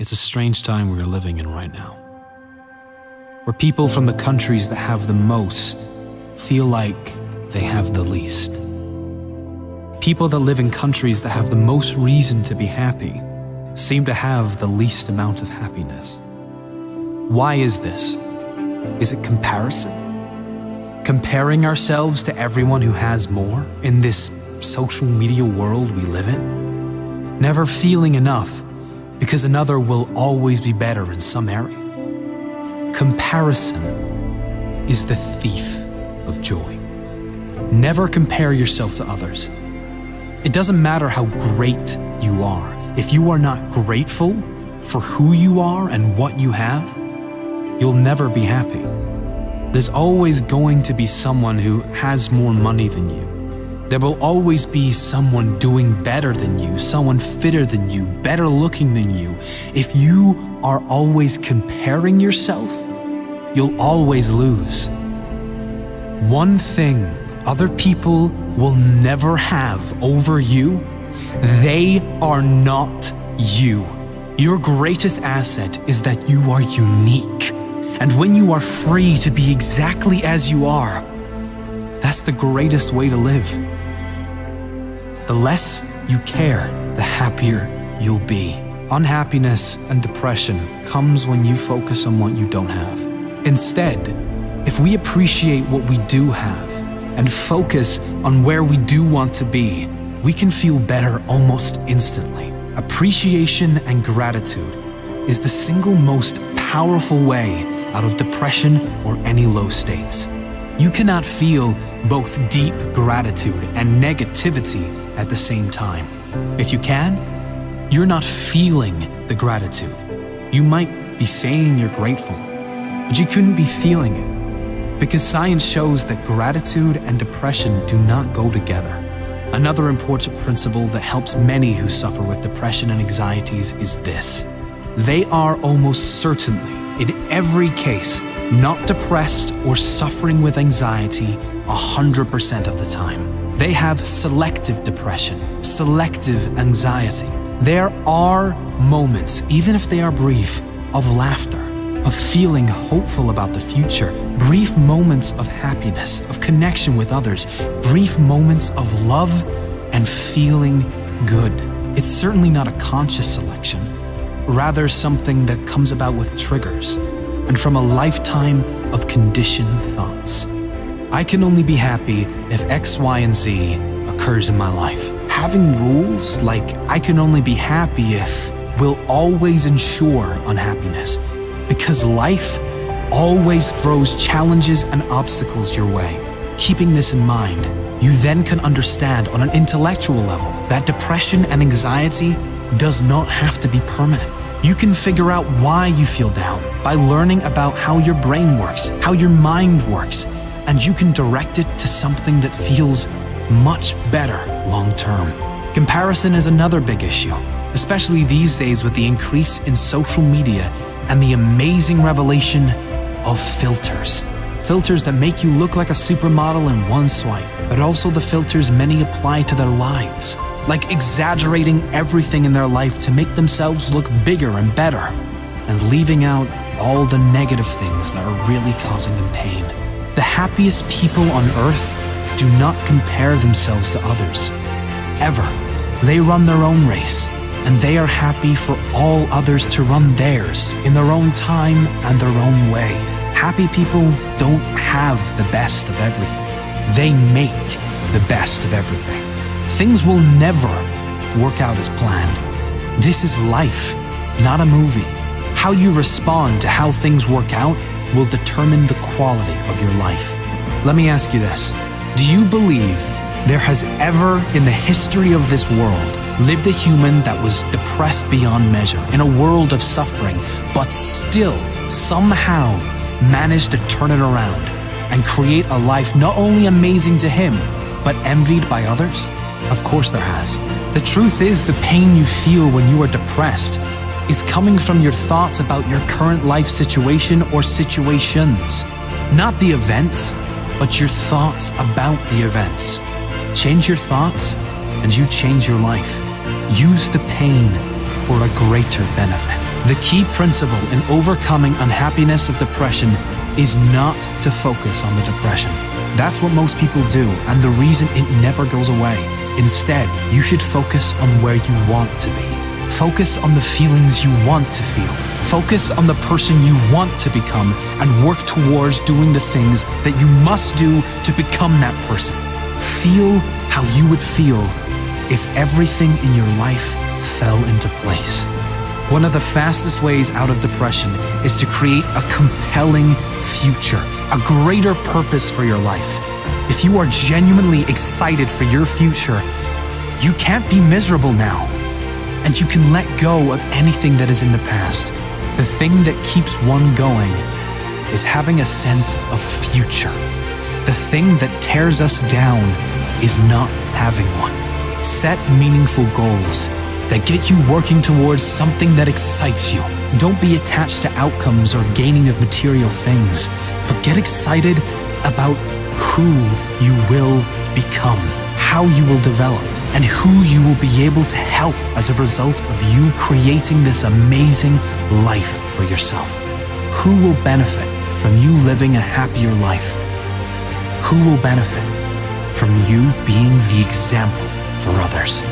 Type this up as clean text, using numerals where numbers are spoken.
It's a strange time we are living in right now, where people from the countries that have the most feel like they have the least. People that live in countries that have the most reason to be happy seem to have the least amount of happiness. Why is this? Is it comparison? Comparing ourselves to everyone who has more in this social media world we live in? Never feeling enough because another will always be better in some area. Comparison is the thief of joy. Never compare yourself to others. It doesn't matter how great you are. If you are not grateful for who you are and what you have, you'll never be happy. There's always going to be someone who has more money than you. There will always be someone doing better than you, someone fitter than you, better looking than you. If you are always comparing yourself, you'll always lose. One thing other people will never have over you: they are not you. Your greatest asset is that you are unique. And when you are free to be exactly as you are, that's the greatest way to live. The less you care, the happier you'll be. Unhappiness and depression comes when you focus on what you don't have. Instead, if we appreciate what we do have and focus on where we do want to be, we can feel better almost instantly. Appreciation and gratitude is the single most powerful way out of depression or any low states. You cannot feel both deep gratitude and negativity at the same time. If you can, you're not feeling the gratitude. You might be saying you're grateful, but you couldn't be feeling it, because science shows that gratitude and depression do not go together. Another important principle that helps many who suffer with depression and anxieties is this: they are almost certainly, in every case, not depressed or suffering with anxiety 100% of the time. They have selective depression, selective anxiety. There are moments, even if they are brief, of laughter, of feeling hopeful about the future, brief moments of happiness, of connection with others, brief moments of love and feeling good. It's certainly not a conscious selection, rather something that comes about with triggers and from a lifetime of conditioned thoughts. I can only be happy if X, Y, and Z occurs in my life. Having rules like I can only be happy if will always ensure unhappiness, because life always throws challenges and obstacles your way. Keeping this in mind, you then can understand on an intellectual level that depression and anxiety does not have to be permanent. You can figure out why you feel down by learning about how your brain works, how your mind works, and you can direct it to something that feels much better long term. Comparison is another big issue, especially these days with the increase in social media and the amazing revelation of filters. Filters that make you look like a supermodel in one swipe, but also the filters many apply to their lives, like exaggerating everything in their life to make themselves look bigger and better, and leaving out all the negative things that are really causing them pain. The happiest people on earth do not compare themselves to others, ever. They run their own race, and they are happy for all others to run theirs in their own time and their own way. Happy people don't have the best of everything. They make the best of everything. Things will never work out as planned. This is life, not a movie. How you respond to how things work out will determine the quality of your life. Let me ask you this. Do you believe there has ever in the history of this world lived a human that was depressed beyond measure in a world of suffering, but still somehow managed to turn it around and create a life not only amazing to him, but envied by others? Of course there has. The truth is, the pain you feel when you are depressed is coming from your thoughts about your current life situation or situations. Not the events, but your thoughts about the events. Change your thoughts and you change your life. Use the pain for a greater benefit. The key principle in overcoming unhappiness of depression is not to focus on the depression. That's what most people do, and the reason it never goes away. Instead, you should focus on where you want to be. Focus on the feelings you want to feel. Focus on the person you want to become and work towards doing the things that you must do to become that person. Feel how you would feel if everything in your life fell into place. One of the fastest ways out of depression is to create a compelling future, a greater purpose for your life. If you are genuinely excited for your future, you can't be miserable now, and you can let go of anything that is in the past. The thing that keeps one going is having a sense of future. The thing that tears us down is not having one. Set meaningful goals that get you working towards something that excites you. Don't be attached to outcomes or gaining of material things, but get excited about who you will become, how you will develop, and who you will be able to help as a result of you creating this amazing life for yourself. Who will benefit from you living a happier life? Who will benefit from you being the example for others?